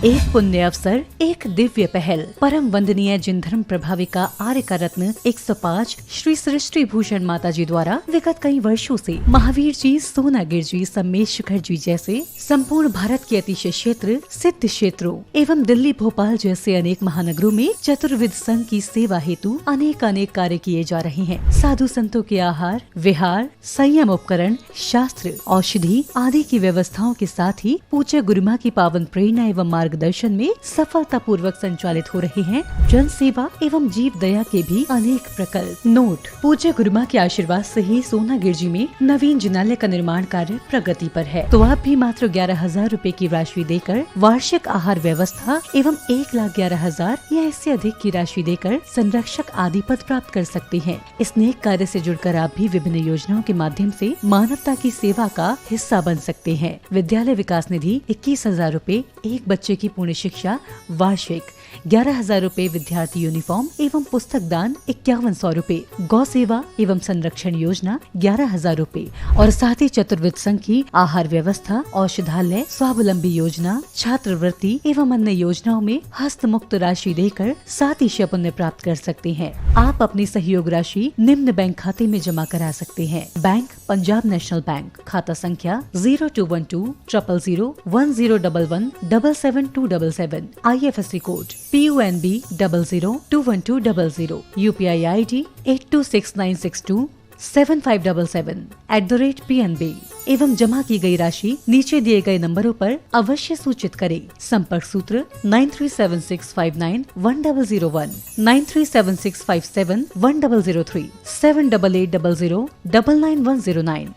एक पुण्य अवसर, एक दिव्य पहल। परम वंदनीय जिन धर्म प्रभाविका आर्य का रत्न 105 श्री सृष्टि भूषण माता जी द्वारा विगत कई वर्षों से महावीर जी, सोनागिर जी, सम्मेश शिखर जी जैसे संपूर्ण भारत के अतिशय क्षेत्र, सिद्ध क्षेत्रों एवं दिल्ली, भोपाल जैसे अनेक महानगरों में चतुर्विद संघ की सेवा हेतु अनेक कार्य किए जा रहे हैं। साधु संतों के आहार, विहार, संयम उपकरण, शास्त्र, औषधि आदि की व्यवस्थाओं के साथ ही पूज्य गुरुमा की पावन प्रेरणा एवं मार्गदर्शन में सफलता पूर्वक संचालित हो रहे हैं जन सेवा एवं जीव दया के भी अनेक प्रकल्प। नोट: पूज्य गुरुमा के आशीर्वाद से ही सोनागिर जी में नवीन जिनालय का निर्माण कार्य प्रगति पर है। तो आप भी मात्र 11,000 रूपए की राशि देकर वार्षिक आहार व्यवस्था एवं 1,11,000 या इससे अधिक की राशि देकर संरक्षक आदि पद प्राप्त कर सकते हैं। इस नेक कार्य से जुड़कर आप भी विभिन्न योजनाओं के माध्यम से मानवता की सेवा का हिस्सा बन सकते हैं। विद्यालय विकास निधि 21,000 रूपए, एक बच्चे की पूर्ण शिक्षा वार्षिक, 11,000 रूपए विद्यार्थी यूनिफॉर्म एवं पुस्तक दान 5,100 रूपए, गौ सेवा एवं संरक्षण योजना 11,000 रूपए और साथ ही चतुर्विद संघ की आहार व्यवस्था, औषधालय, स्वावलंबी योजना, छात्रवृत्ति एवं अन्य योजनाओं में हस्त मुक्त राशि देकर 7 पुण्य प्राप्त कर सकते हैं। आप अपनी सहयोग राशि निम्न बैंक खाते में जमा करा सकते हैं। बैंक पंजाब नेशनल बैंक, खाता संख्या 0212 000 1011 77277, IFSC code PUNB 00212000, UPI ID 826962 7577 @PNB एवं जमा की गई राशि नीचे दिए गए नंबरों पर अवश्य सूचित करें। संपर्क सूत्र 9376591001, 9376571003, 7880099109।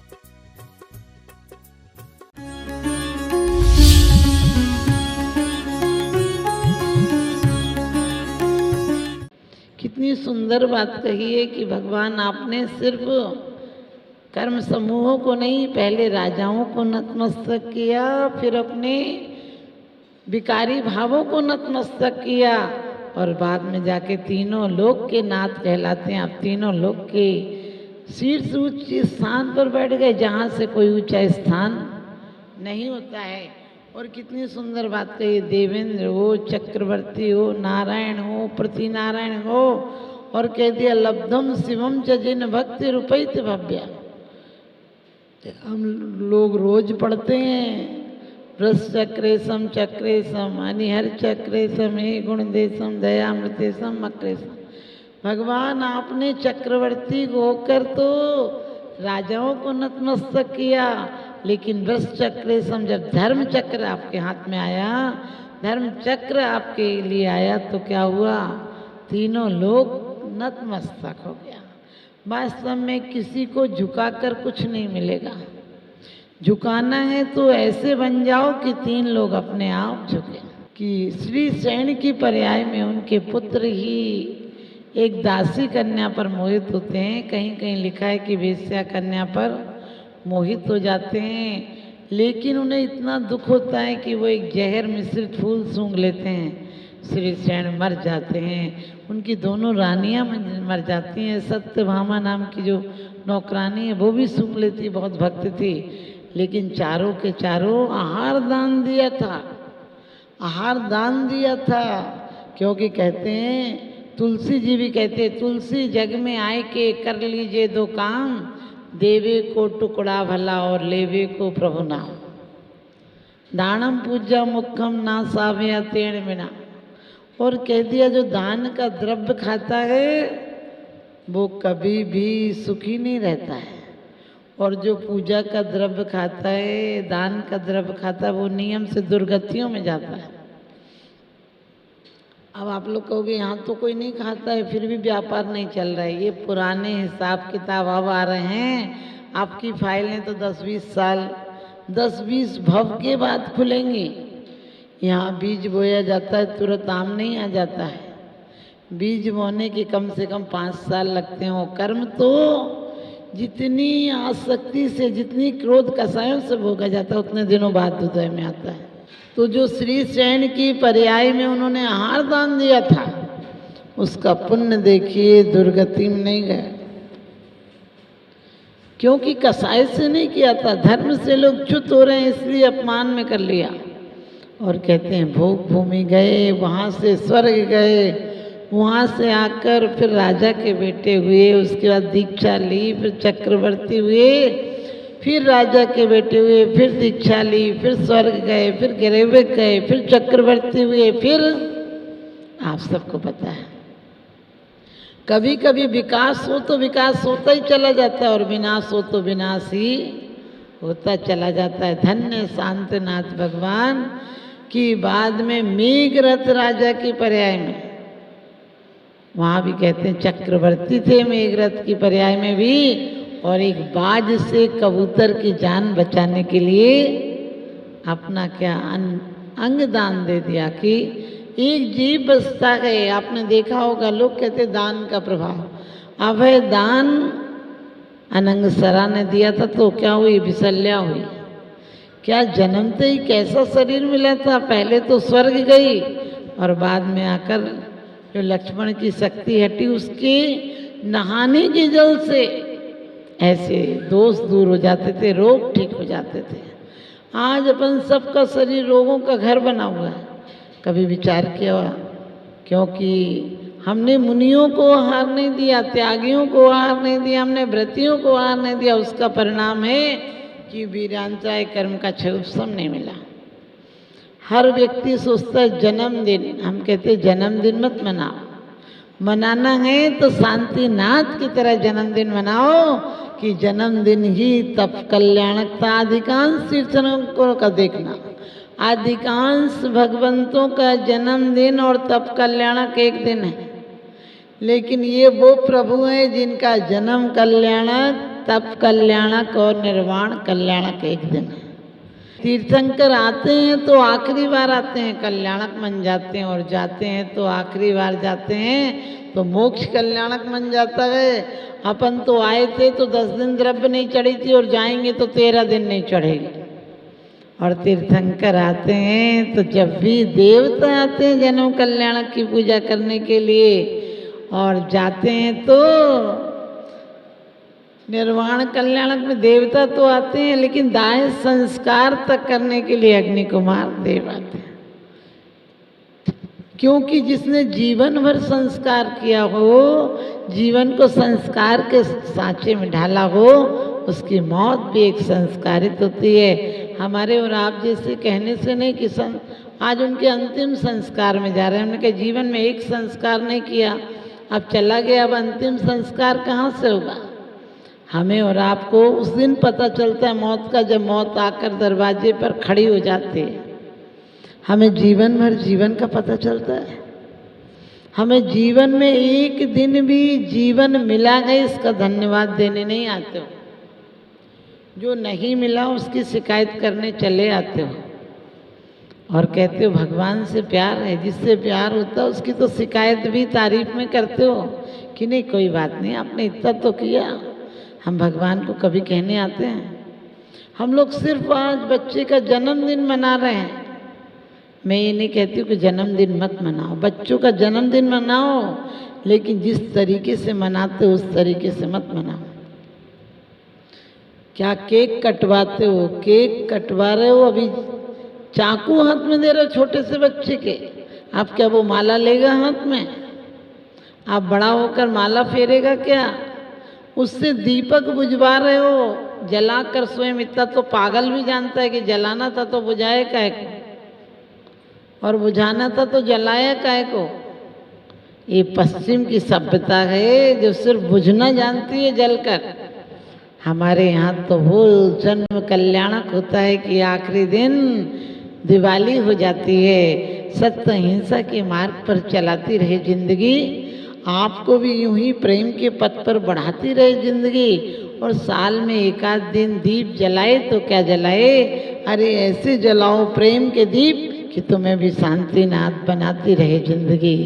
कितनी सुंदर बात कही है कि भगवान आपने सिर्फ कर्म समूहों को नहीं, पहले राजाओं को नतमस्तक किया, फिर अपने विकारी भावों को नतमस्तक किया और बाद में जाके तीनों लोक के नाथ कहलाते हैं। आप तीनों लोक के शीर्ष उच्च स्थान पर बैठ गए जहाँ से कोई ऊंचा स्थान नहीं होता है। और कितनी सुंदर बात कही, देवेंद्र हो, चक्रवर्ती हो, नारायण हो, प्रति नारायण हो, और कह दिया लब्धम शिवम च जिन भक्ति रूपैत भव्या। हम लोग रोज पढ़ते हैं वृष चक्रेशम चक्रेशम अनिहर चक्रेशम हे गुण देशम दयामृतेशम मक्रेशम। भगवान आपने चक्रवर्ती को होकर तो राजाओं को नतमस्तक किया, लेकिन वृष चक्रेशम जब धर्म चक्र आपके हाथ में आया, धर्म चक्र आपके लिए आया तो क्या हुआ? तीनों लोग नतमस्तक हो गया। वास्तव में किसी को झुकाकर कुछ नहीं मिलेगा। झुकाना है तो ऐसे बन जाओ कि तीन लोग अपने आप झुके। कि श्री सेन की पर्याय में उनके पुत्र ही एक दासी कन्या पर मोहित होते हैं। कहीं कहीं लिखा है कि वेश्या कन्या पर मोहित हो जाते हैं, लेकिन उन्हें इतना दुख होता है कि वो एक जहर मिश्रित फूल सूंघ लेते हैं। श्री सेन मर जाते हैं। उनकी दोनों रानियां मर जाती हैं। सत्यभामा नाम की जो नौकरानी है वो भी सूंघ लेती, बहुत भक्त थी, लेकिन चारों के चारों आहार दान दिया था। आहार दान दिया था क्योंकि कहते हैं, तुलसी जी भी कहते हैं, तुलसी जग में आए के कर लीजिए दो काम, देवे को टुकड़ा भला और लेवे को प्रभु नाम। दानम पूजा मुखम ना सावे तेण बिना। और कह दिया जो दान का द्रव्य खाता है वो कभी भी सुखी नहीं रहता है, और जो पूजा का द्रव्य खाता है, दान का द्रव्य खाता है, वो नियम से दुर्गतियों में जाता है। अब आप लोग कहोगे यहाँ तो कोई नहीं खाता है फिर भी व्यापार नहीं चल रहा है। ये पुराने हिसाब किताब अब आ रहे हैं। आपकी फाइलें तो 10-20 साल 10-20 भव के बाद खुलेंगी। यहाँ बीज बोया जाता है, तुरंत आम नहीं आ जाता है। बीज बोने के कम से कम 5 साल लगते हो। कर्म तो जितनी आसक्ति से, जितनी क्रोध कसायों से भोगा जाता है, उतने दिनों बाद हृदय में आता है। तो जो श्री सेन की पर्याय में उन्होंने आहार दान दिया था, उसका पुण्य देखिए, दुर्गति में नहीं गया। क्योंकि कसाई से नहीं किया था, धर्म से लोग च्युत हो रहे हैं इसलिए अपमान में कर लिया। और कहते हैं भोग भूमि गए, वहाँ से स्वर्ग गए, वहाँ से आकर फिर राजा के बेटे हुए, उसके बाद दीक्षा ली, फिर चक्रवर्ती हुए, फिर राजा के बेटे हुए, फिर दीक्षा ली, फिर स्वर्ग गए, फिर गिरेवक गए, फिर चक्रवर्ती हुए, फिर आप सबको पता है कभी कभी विकास हो तो विकास होता ही चला जाता है और विनाश हो तो विनाश ही होता चला जाता है। धन्य शांतनाथ भगवान की बाद में मेघरथ राजा की पर्याय में, वहाँ भी कहते हैं चक्रवर्ती थे मेघरथ की पर्याय में भी, और एक बाज से कबूतर की जान बचाने के लिए अपना क्या अंग दान दे दिया कि एक जीव बचता गए। आपने देखा होगा लोग कहते दान का प्रभाव, अभय दान अनंगसरा ने दिया था तो क्या हुई, विशल्या हुई। क्या जन्मते ही कैसा शरीर मिला था, पहले तो स्वर्ग गई और बाद में आकर जो लक्ष्मण की शक्ति हटी उसके नहाने के जल से ऐसे दोष दूर हो जाते थे, रोग ठीक हो जाते थे। आज अपन सबका शरीर रोगों का घर बना हुआ है। कभी विचार किया, क्योंकि हमने मुनियों को आहार नहीं दिया, त्यागियों को आहार नहीं दिया, हमने व्रतियों को आहार नहीं दिया, उसका परिणाम है कि वीरांतराय कर्म का क्षय उपशम नहीं मिला। हर व्यक्ति सोचता है जन्मदिन, हम कहते हैं जन्मदिन मत मनाओ, मनाना है तो शांतिनाथ की तरह जन्मदिन मनाओ कि जन्मदिन ही तप कल्याणकता। अधिकांश तीर्थंकरों का देखना, अधिकांश भगवंतों का जन्मदिन और तप कल्याणक एक दिन है, लेकिन ये वो प्रभु हैं जिनका जन्म कल्याणक, तप कल्याणक और निर्वाण कल्याणक एक दिन है। तीर्थंकर आते हैं तो आखिरी बार आते हैं, कल्याणक बन जाते हैं, और जाते हैं तो आखिरी बार जाते हैं तो मोक्ष कल्याणक बन जाता है। अपन तो आए थे तो 10 दिन द्रव्य नहीं चढ़ी थी और जाएंगे तो 13 दिन नहीं चढ़ेगी। और तीर्थंकर आते हैं तो जब भी देवता आते हैं जन्म कल्याणक की पूजा करने के लिए, और जाते हैं तो निर्वाण कल्याणक में देवता तो आते हैं, लेकिन दाह संस्कार तक करने के लिए अग्नि कुमार देव आते हैं। क्योंकि जिसने जीवन भर संस्कार किया हो, जीवन को संस्कार के सांचे में ढाला हो, उसकी मौत भी एक संस्कारित होती है। हमारे और आप जैसे कहने से नहीं कि आज उनके अंतिम संस्कार में जा रहे हैं। हमने कहा जीवन में एक संस्कार नहीं किया, अब चला गया, अब अंतिम संस्कार कहाँ से होगा। हमें और आपको उस दिन पता चलता है मौत का, जब मौत आकर दरवाजे पर खड़ी हो जाती है। हमें जीवन भर जीवन का पता चलता है। हमें जीवन में एक दिन भी जीवन मिला है इसका धन्यवाद देने नहीं आते हो, जो नहीं मिला उसकी शिकायत करने चले आते हो और कहते हो भगवान से प्यार है। जिससे प्यार होता है उसकी तो शिकायत भी तारीफ में करते हो कि नहीं कोई बात नहीं, आपने इतना तो किया। हम भगवान को कभी कहने आते हैं? हम लोग सिर्फ आज बच्चे का जन्मदिन मना रहे हैं। मैं ये नहीं कहती हूँ कि जन्मदिन मत मनाओ, बच्चों का जन्मदिन मनाओ, लेकिन जिस तरीके से मनाते हो उस तरीके से मत मनाओ। क्या केक कटवाते हो? केक कटवा रहे हो, अभी चाकू हाथ में दे रहे हो छोटे से बच्चे के, आप क्या वो माला लेगा हाथ में? आप बड़ा होकर माला फेरेगा क्या? उससे दीपक बुझवा रहे हो जलाकर स्वयं। इतना तो पागल भी जानता है कि जलाना था तो बुझाए काहे को, और बुझाना था तो जलाया काहे को। ये पश्चिम की सभ्यता है जो सिर्फ बुझना जानती है जलकर। हमारे यहाँ तो वो जन्म कल्याणक होता है कि आखिरी दिन दिवाली हो जाती है। सत्य हिंसा के मार्ग पर चलाती रहे जिंदगी, आपको भी यूं ही प्रेम के पथ पर बढ़ाती रहे जिंदगी। और साल में एक आध दिन दीप जलाए तो क्या जलाए, अरे ऐसे जलाओ प्रेम के दीप कि तुम्हें भी शांतिनाथ बनाती रहे जिंदगी,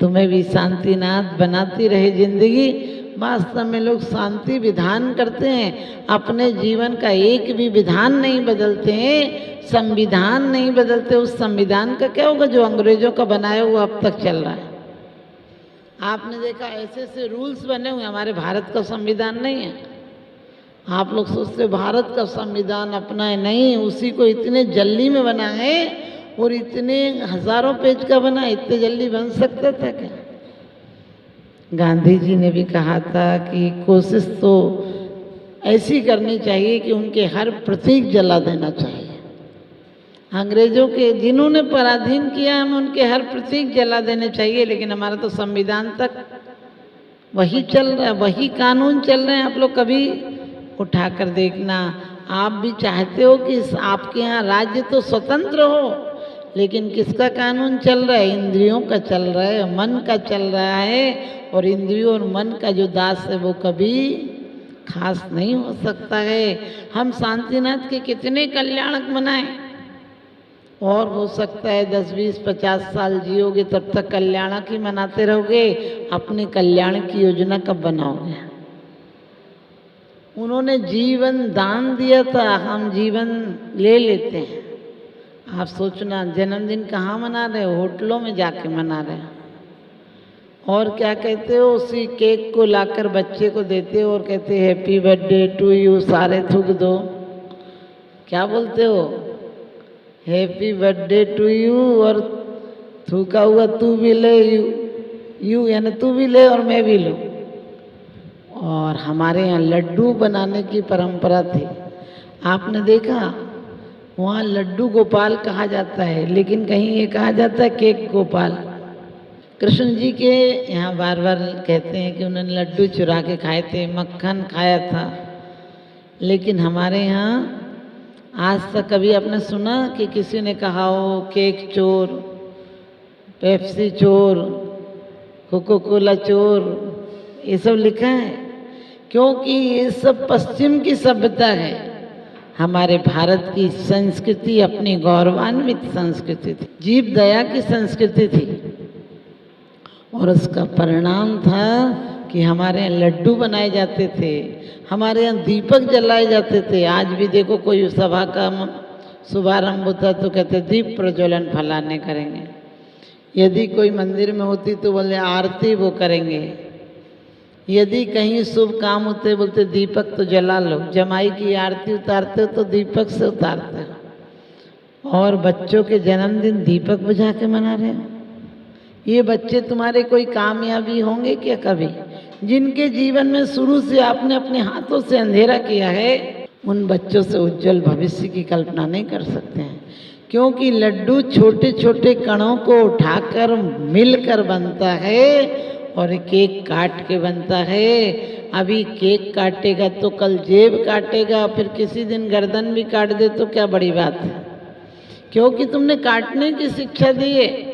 तुम्हें भी शांतिनाथ बनाती रहे जिंदगी। वास्तव में लोग शांति विधान करते हैं, अपने जीवन का एक भी विधान नहीं बदलते हैं, संविधान नहीं बदलते। उस संविधान का क्या होगा जो अंग्रेजों का बनाया हुआ अब तक चल रहा है। आपने देखा ऐसे ऐसे रूल्स बने हुए, हमारे भारत का संविधान नहीं है। आप लोग सोचते भारत का संविधान अपना है, नहीं, उसी को इतने जल्दी में बना है और इतने हजारों पेज का बना, इतने जल्दी बन सकता था क्या? गांधी जी ने भी कहा था कि कोशिश तो ऐसी करनी चाहिए कि उनके हर प्रतीक जला देना चाहिए। अंग्रेजों के जिन्होंने पराधीन किया, हमें उनके हर प्रतीक जला देने चाहिए, लेकिन हमारा तो संविधान तक वही चल रहा है, वही कानून चल रहे हैं। आप लोग कभी उठाकर देखना, आप भी चाहते हो कि आपके यहाँ राज्य तो स्वतंत्र हो, लेकिन किसका कानून चल रहा है? इंद्रियों का चल रहा है, मन का चल रहा है। और इंद्रियों और मन का जो दास है वो कभी खास नहीं हो सकता है। हम शांतिनाथ के कितने कल्याणक मनाएं, और हो सकता है 10, 20, 50 साल जियोगे तब तक कल्याणक ही मनाते रहोगे, अपने कल्याण की योजना कब बनाओगे? उन्होंने जीवन दान दिया था, हम जीवन ले लेते हैं। आप सोचना, जन्मदिन कहाँ मना रहे हो? होटलों में जाके मना रहे हो। और क्या कहते हो? उसी केक को लाकर बच्चे को देते हो और कहते हैप्पी बर्थडे टू यू, सारे थूक दो। क्या बोलते हो? हैप्पी बर्थडे टू यू, और थूका हुआ तू भी ले, यू यानी तू भी ले और मैं भी लूँ। और हमारे यहाँ लड्डू बनाने की परंपरा थी। आपने देखा, वहाँ लड्डू गोपाल कहा जाता है, लेकिन कहीं ये कहा जाता है केक गोपाल। कृष्ण जी के यहाँ बार बार कहते हैं कि उन्होंने लड्डू चुरा के खाए थे, मक्खन खाया था। लेकिन हमारे यहाँ आज तक कभी आपने सुना कि किसी ने कहा हो केक चोर, पेप्सी चोर, कोको कोला चोर, ये सब लिखा है? क्योंकि ये सब पश्चिम की सभ्यता है। हमारे भारत की संस्कृति अपनी गौरवान्वित संस्कृति थी, जीव दया की संस्कृति थी। और उसका परिणाम था कि हमारे यहाँ लड्डू बनाए जाते थे, हमारे यहाँ दीपक जलाए जाते थे। आज भी देखो, कोई सभा का शुभारंभ होता तो कहते दीप प्रज्वलन फलाने करेंगे। यदि कोई मंदिर में होती तो बोले आरती वो करेंगे। यदि कहीं शुभ काम होते बोलते दीपक तो जला लो। जमाई की आरती उतारते हो तो दीपक से उतारते हो, और बच्चों के जन्मदिन दीपक बुझा के मना रहे हो। ये बच्चे तुम्हारे कोई कामयाबी होंगे क्या कभी? जिनके जीवन में शुरू से आपने अपने हाथों से अंधेरा किया है, उन बच्चों से उज्जवल भविष्य की कल्पना नहीं कर सकते हैं। क्योंकि लड्डू छोटे छोटे कणों को उठाकर मिलकर बनता है और केक काट के बनता है। अभी केक काटेगा तो कल जेब काटेगा, फिर किसी दिन गर्दन भी काट दे तो क्या बड़ी बात है? क्योंकि तुमने काटने की शिक्षा दी है।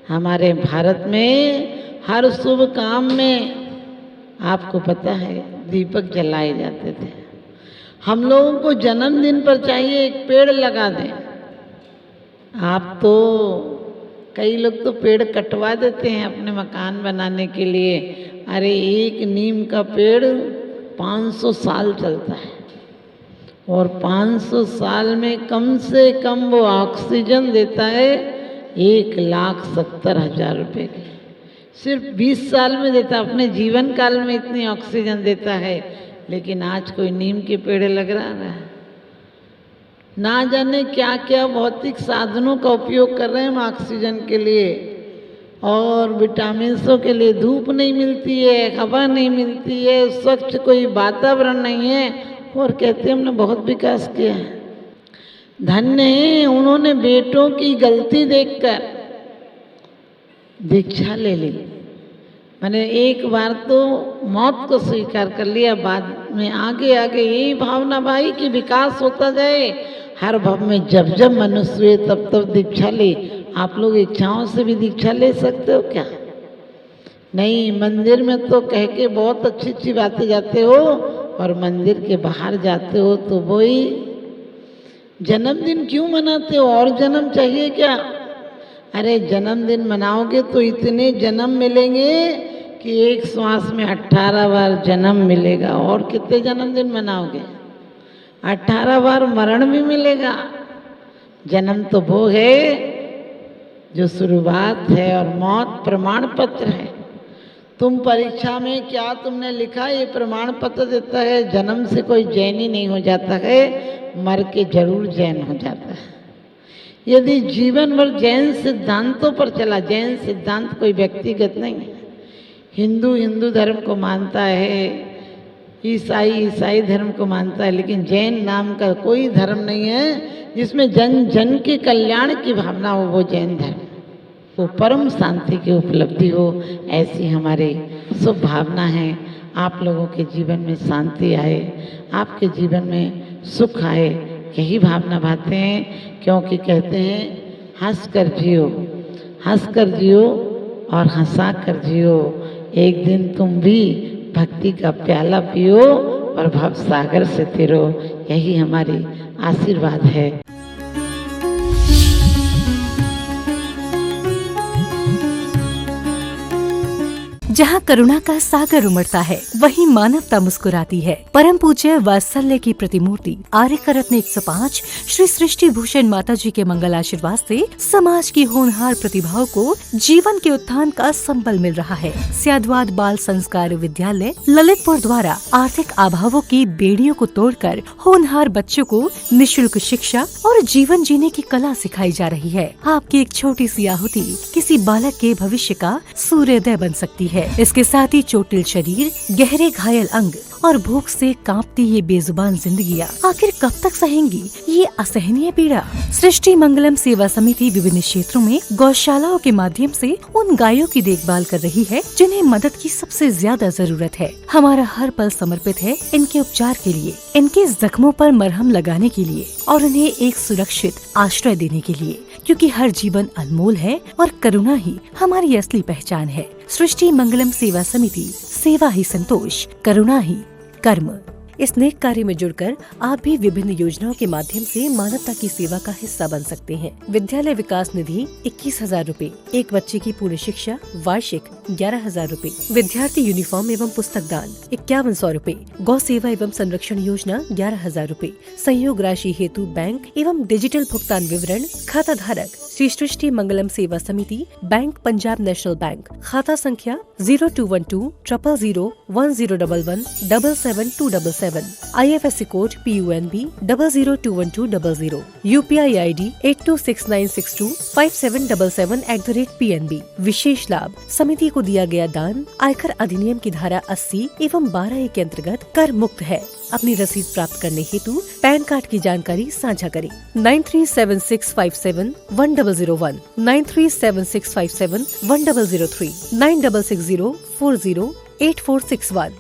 हमारे भारत में हर शुभ काम में आपको पता है दीपक जलाए जाते थे। हम लोगों को जन्मदिन पर चाहिए एक पेड़ लगा दें। आप तो कई लोग तो पेड़ कटवा देते हैं अपने मकान बनाने के लिए। अरे एक नीम का पेड़ 500 साल चलता है, और 500 साल में कम से कम वो ऑक्सीजन देता है 1,70,000 रुपये की। सिर्फ 20 साल में देता, अपने जीवन काल में इतनी ऑक्सीजन देता है। लेकिन आज कोई नीम के पेड़ लग रहा है, ना जाने क्या क्या भौतिक साधनों का उपयोग कर रहे हैं हम ऑक्सीजन के लिए, और विटामिन्सों के लिए। धूप नहीं मिलती है, हवा नहीं मिलती है, स्वच्छ कोई वातावरण नहीं है, और कहते हैं हमने बहुत विकास किया है। धन्य है उन्होंने बेटों की गलती देखकर दीक्षा ले ली। मैंने एक बार तो मौत को स्वीकार कर लिया, बाद में आगे आगे यही भावना भाई कि विकास होता जाए। हर भाव में जब जब मनुष्य हुए तब तब दीक्षा ली। आप लोग इच्छाओं से भी दीक्षा ले सकते हो क्या? नहीं, मंदिर में तो कह के बहुत अच्छी अच्छी बातें जाते हो, और मंदिर के बाहर जाते हो तो वही जन्मदिन क्यों मनाते हो? और जन्म चाहिए क्या? अरे जन्मदिन मनाओगे तो इतने जन्म मिलेंगे कि एक श्वास में 18 बार जन्म मिलेगा। और कितने जन्मदिन मनाओगे? 18 बार मरण भी मिलेगा। जन्म तो वो है जो शुरुआत है, और मौत प्रमाण पत्र है। तुम परीक्षा में क्या तुमने लिखा ये प्रमाण पत्र देता है। जन्म से कोई जैनी नहीं हो जाता है, मर के जरूर जैन हो जाता है। यदि जीवन भर जैन सिद्धांतों पर चला, जैन सिद्धांत कोई व्यक्तिगत नहीं है, हिंदू हिंदू धर्म को मानता है, ईसाई ईसाई धर्म को मानता है, लेकिन जैन नाम का कोई धर्म नहीं है जिसमें जन जन के कल्याण की भावना हो, वो जैन धर्म, वो परम शांति की उपलब्धि हो, ऐसी हमारी शुभ भावना है। आप लोगों के जीवन में शांति आए, आपके जीवन में सुख आए, यही भावना भाते हैं। क्योंकि कहते हैं हंस कर जियो, हंस कर जियो और हंसा कर जियो, एक दिन तुम भी भक्ति का प्याला पियो और भव सागर से तिरो, यही हमारी आशीर्वाद है। जहाँ करुणा का सागर उमड़ता है, वहीं मानवता मुस्कुराती है। परम पूज्य वात्सल्य की प्रतिमूर्ति आर्यका रत्न 105 श्री सृष्टि भूषण माता जी के मंगल आशीर्वाद से समाज की होनहार प्रतिभाओं को जीवन के उत्थान का संबल मिल रहा है। स्याद्वाद बाल संस्कार विद्यालय ललितपुर द्वारा आर्थिक अभावों की बेड़ियों को तोड़कर होनहार बच्चों को निःशुल्क शिक्षा और जीवन जीने की कला सिखाई जा रही है। आपकी एक छोटी सी आहुति किसी बालक के भविष्य का सूर्योदय बन सकती है। इसके साथ ही चोटिल शरीर, गहरे घायल अंग और भूख से कांपती ये बेजुबान जिंदगियां आखिर कब तक सहेंगी ये असहनीय पीड़ा। सृष्टि मंगलम सेवा समिति विभिन्न क्षेत्रों में गौशालाओं के माध्यम से उन गायों की देखभाल कर रही है जिन्हें मदद की सबसे ज्यादा जरूरत है। हमारा हर पल समर्पित है इनके उपचार के लिए, इनके जख्मों पर मरहम लगाने के लिए और उन्हें एक सुरक्षित आश्रय देने के लिए, क्योंकि हर जीवन अनमोल है और करुणा ही हमारी असली पहचान है। सृष्टि मंगलम सेवा समिति, सेवा ही संतोष, करुणा ही कर्म। इस नेक कार्य में जुड़कर आप भी विभिन्न योजनाओं के माध्यम से मानवता की सेवा का हिस्सा बन सकते हैं। विद्यालय विकास निधि 21,000 रूपए, एक बच्चे की पूर्ण शिक्षा वार्षिक 11,000 रूपए, विद्यार्थी यूनिफॉर्म एवं पुस्तक दान 5100 रूपए, गौ सेवा एवं संरक्षण योजना 11,000 रूपए, संयोग राशि हेतु बैंक एवं डिजिटल भुगतान विवरण, खाता धारक श्री सृष्टि मंगलम सेवा समिति, बैंक पंजाब नेशनल बैंक, खाता संख्या 0212 000 1011 77277, IFSC code PUNB 0021200, UPI ID 8269625777@PNB। विशेष लाभ, समिति को दिया गया दान आयकर अधिनियम की धारा 80 एवं 12A के अंतर्गत कर मुक्त है। अपनी रसीद प्राप्त करने हेतु पैन कार्ड की जानकारी साझा करें। 9376571001, 9376571003, 9660408461।